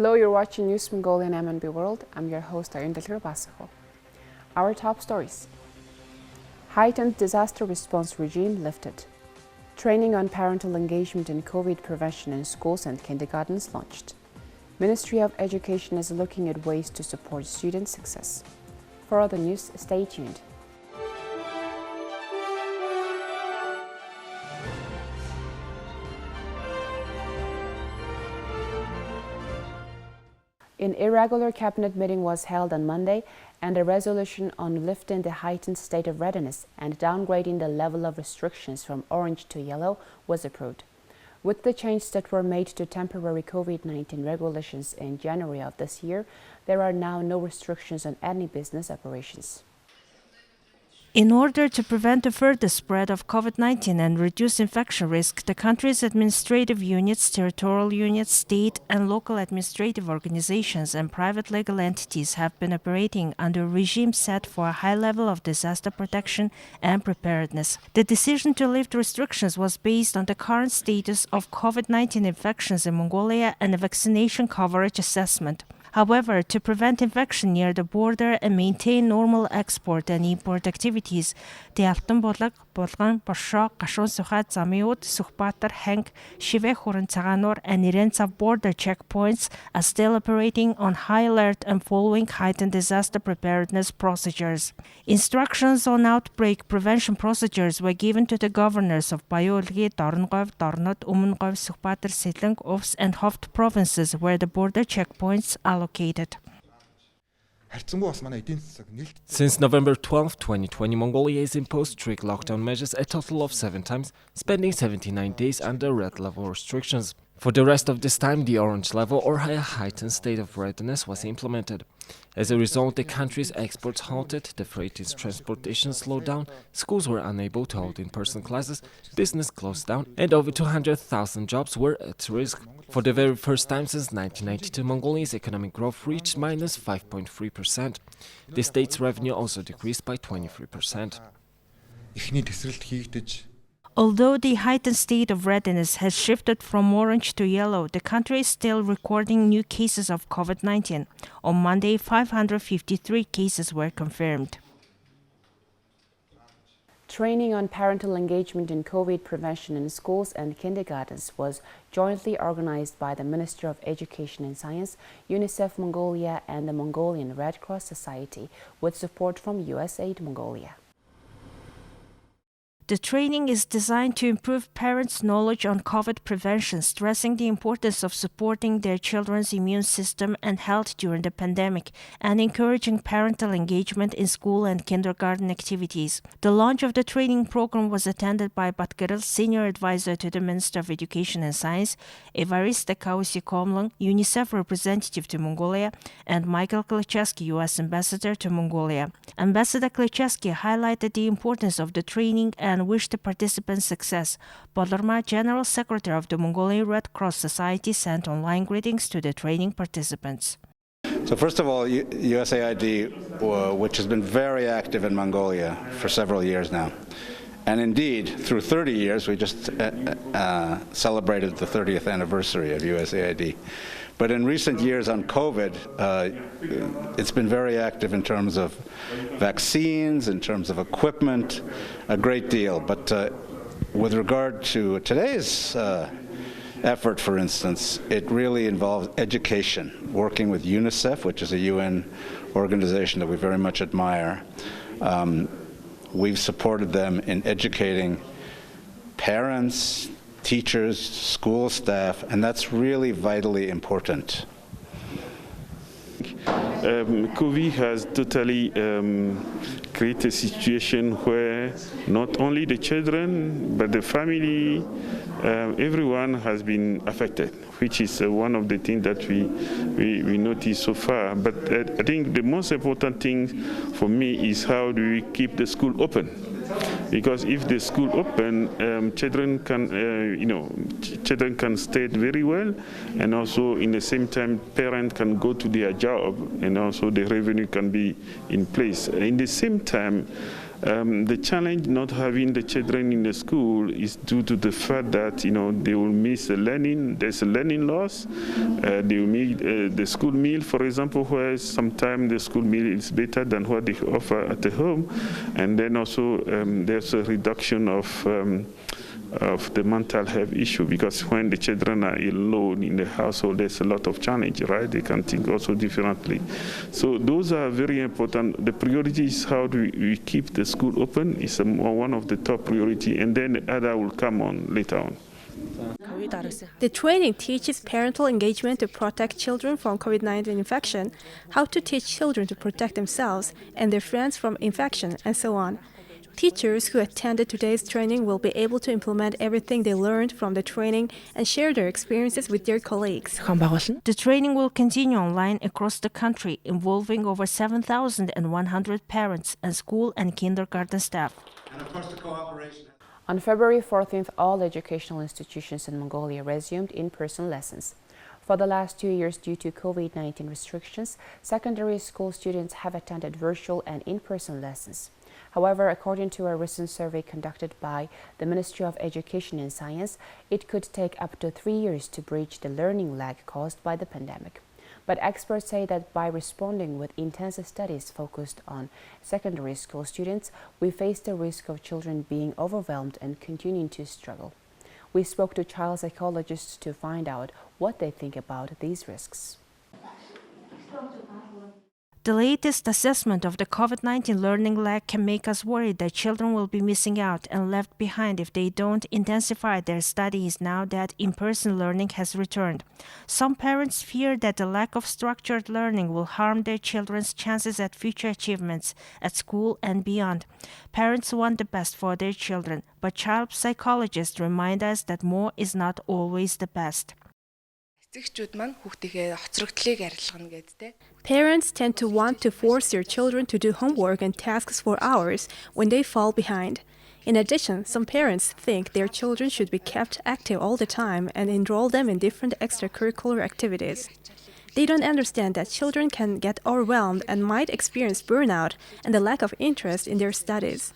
Hello, you're watching News Mongolian MNB World. I'm your host, Parental. Our top stories. Heightened Disaster Response regime lifted. Training on parental engagement in COVID prevention in schools and kindergartens launched. Ministry of Education is looking at ways to support student success. For other news, stay tuned. An irregular cabinet meeting was held on Monday, and a resolution on lifting the heightened state of readiness and downgrading the level of restrictions from orange to yellow was approved. With the changes that were made to temporary COVID-19 regulations in January of this year, there are now no restrictions on any business operations. In order to prevent the further spread of COVID-19 and reduce infection risk, the country's administrative units, territorial units, state and local administrative organizations and private legal entities have been operating under a regime set for a high level of disaster protection and preparedness. The decision to lift restrictions was based on the current status of COVID-19 infections in Mongolia and a vaccination coverage assessment. However, to prevent infection near the border and maintain normal export and import activities, the Алтан булаг, Булган, Боршоо, Гашуун Сухад, Замиуд, Сухбатар, Hank, Shiveh, Хуран Цагаанур, and Irentsav border checkpoints are still operating on high alert and following heightened disaster preparedness procedures. Instructions on outbreak prevention procedures were given to the governors of Bayolgi, Dorngov, Dornot, Umungov, Sukhbatar, Sitleng, Ovs, and Hoft provinces where the border checkpoints are located. Since November 12, 2020, Mongolia has imposed strict lockdown measures a total of 7 times, spending 79 days under red level restrictions. For the rest of this time, the orange level or higher heightened state of readiness was implemented. As a result, the country's exports halted, the freight transportation slowed down, schools were unable to hold in-person classes, business closed down, and over 200,000 jobs were at risk. For the very first time since 1992, Mongolia's economic growth reached minus 5.3%. The state's revenue also decreased by 23%. Although the heightened state of readiness has shifted from orange to yellow, the country is still recording new cases of COVID-19. On Monday, 553 cases were confirmed. Training on parental engagement in COVID prevention in schools and kindergartens was jointly organized by the Ministry of Education and Science, UNICEF Mongolia, and the Mongolian Red Cross Society, with support from USAID Mongolia. The training is designed to improve parents' knowledge on COVID prevention, stressing the importance of supporting their children's immune system and health during the pandemic, and encouraging parental engagement in school and kindergarten activities. The launch of the training program was attended by Batgaril, Senior Advisor to the Minister of Education and Science, Evariste Kausi-Komlung, UNICEF representative to Mongolia, and Michael Klicheski, U.S. Ambassador to Mongolia. Ambassador Klicheski highlighted the importance of the training and wished the participants success. Bolorma, General Secretary of the Mongolian Red Cross Society, sent online greetings to the training participants. So first of all, USAID, which has been very active in Mongolia for several years now, and indeed, through 30 years, we just celebrated the 30th anniversary of USAID. But in recent years on COVID, it's been very active in terms of vaccines, in terms of equipment, a great deal. But with regard to today's effort, for instance, it really involves education, working with UNICEF, which is a UN organization that we very much admire. We've supported them in educating parents, teachers, school staff, and that's really vitally important. COVID has totally created a situation where not only the children, but the family, everyone has been affected, which is one of the things that we noticed so far. But I think the most important thing for me is how do we keep the school open? Because if the school open, children can stay very well, and also in the same time, parents can go to their job, and also the revenue can be in place. In the same time, The challenge not having the children in the school is due to the fact that they will miss the learning. There's a learning loss. They will miss the school meal, for example, where sometimes the school meal is better than what they offer at the home, and then also there's a reduction of the mental health issue, because when the children are alone in the household, there's a lot of challenge, right? They can think also differently. So those are very important. The priority is how do we keep the school open. It's one of the top priority, and then the other will come on later on. The training teaches parental engagement to protect children from COVID-19 infection, how to teach children to protect themselves and their friends from infection, and so on. Teachers who attended today's training will be able to implement everything they learned from the training and share their experiences with their colleagues. The training will continue online across the country, involving over 7,100 parents and school and kindergarten staff. And of course, the cooperation. On February 14th, all educational institutions in Mongolia resumed in-person lessons. For the last 2 years, due to COVID-19 restrictions, secondary school students have attended virtual and in-person lessons. However, according to a recent survey conducted by the Ministry of Education and Science, it could take up to 3 years to bridge the learning lag caused by the pandemic. But experts say that by responding with intensive studies focused on secondary school students, we face the risk of children being overwhelmed and continuing to struggle. We spoke to child psychologists to find out what they think about these risks. The latest assessment of the COVID-19 learning lag can make us worried that children will be missing out and left behind if they don't intensify their studies now that in-person learning has returned. Some parents fear that the lack of structured learning will harm their children's chances at future achievements at school and beyond. Parents want the best for their children, but child psychologists remind us that more is not always the best. Parents tend to want to force their children to do homework and tasks for hours when they fall behind. In addition, some parents think their children should be kept active all the time and enroll them in different extracurricular activities. They don't understand that children can get overwhelmed and might experience burnout and the lack of interest in their studies.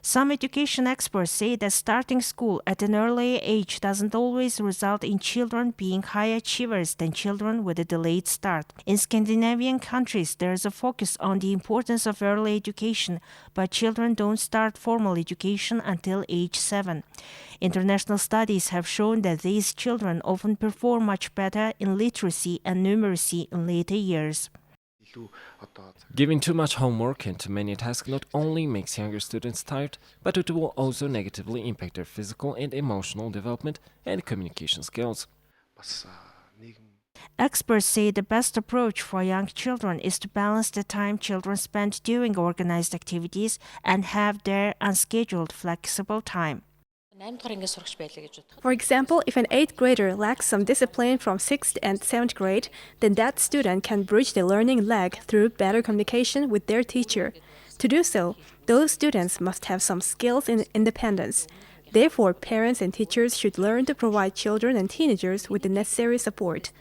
Some education experts say that starting school at an early age doesn't always result in children being high achievers than children with a delayed start. In Scandinavian countries, there is a focus on the importance of early education, but children don't start formal education until age 7. International studies have shown that these children often perform much better in literacy and numeracy in later years. Giving too much homework and too many tasks not only makes younger students tired, but it will also negatively impact their physical and emotional development and communication skills. Experts say the best approach for young children is to balance the time children spend doing organized activities and have their unscheduled, flexible time. For example, if an 8th grader lacks some discipline from 6th and 7th grade, then that student can bridge the learning lag through better communication with their teacher. To do so, those students must have some skills in independence. Therefore, parents and teachers should learn to provide children and teenagers with the necessary support.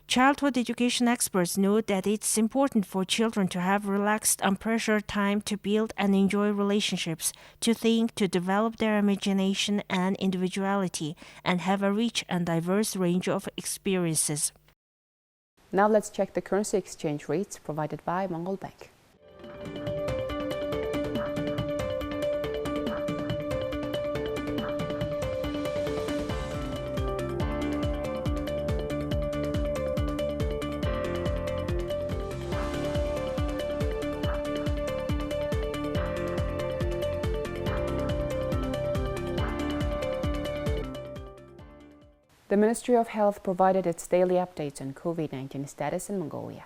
Childhood education experts note that it's important for children to have relaxed, unpressured time to build and enjoy relationships, to think, to develop their imagination and individuality, and have a rich and diverse range of experiences. Now let's check the currency exchange rates provided by Mongol Bank. The Ministry of Health provided its daily updates on COVID-19 status in Mongolia.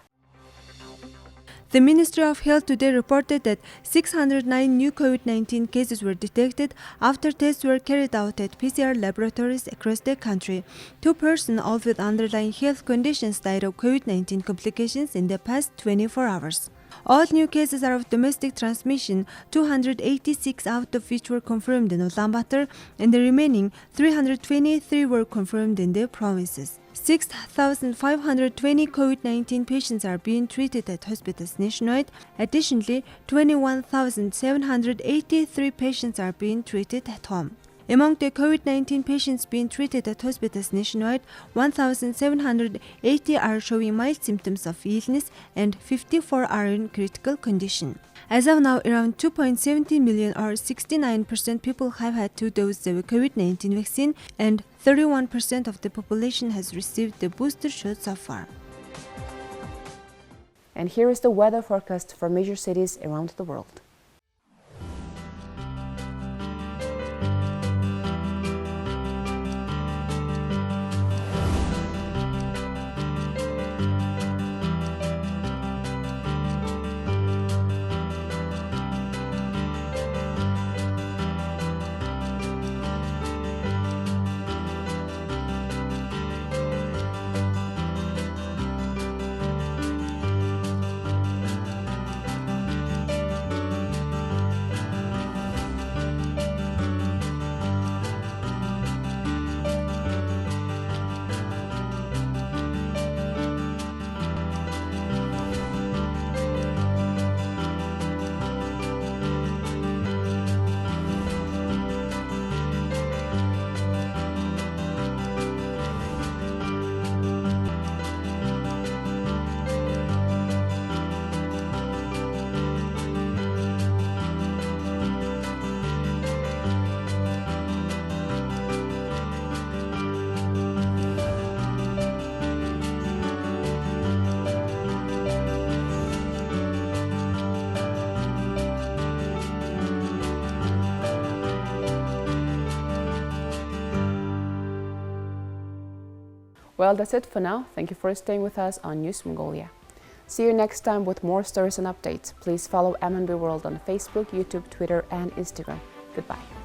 The Ministry of Health today reported that 609 new COVID-19 cases were detected after tests were carried out at PCR laboratories across the country. 2 persons, all with underlying health conditions, died of COVID-19 complications in the past 24 hours. All new cases are of domestic transmission, 286 out of which were confirmed in Ulaanbaatar, and the remaining 323 were confirmed in the provinces. 6,520 COVID-19 patients are being treated at hospitals nationwide. Additionally, 21,783 patients are being treated at home. Among the COVID-19 patients being treated at hospitals nationwide, 1,780 are showing mild symptoms of illness and 54 are in critical condition. As of now, around 2.70 million or 69% people have had 2 doses of COVID-19 vaccine and 31% of the population has received the booster shot so far. And here is the weather forecast for major cities around the world. Well, that's it for now. Thank you for staying with us on News Mongolia. See you next time with more stories and updates. Please follow MNB World on Facebook, YouTube, Twitter, and Instagram. Goodbye.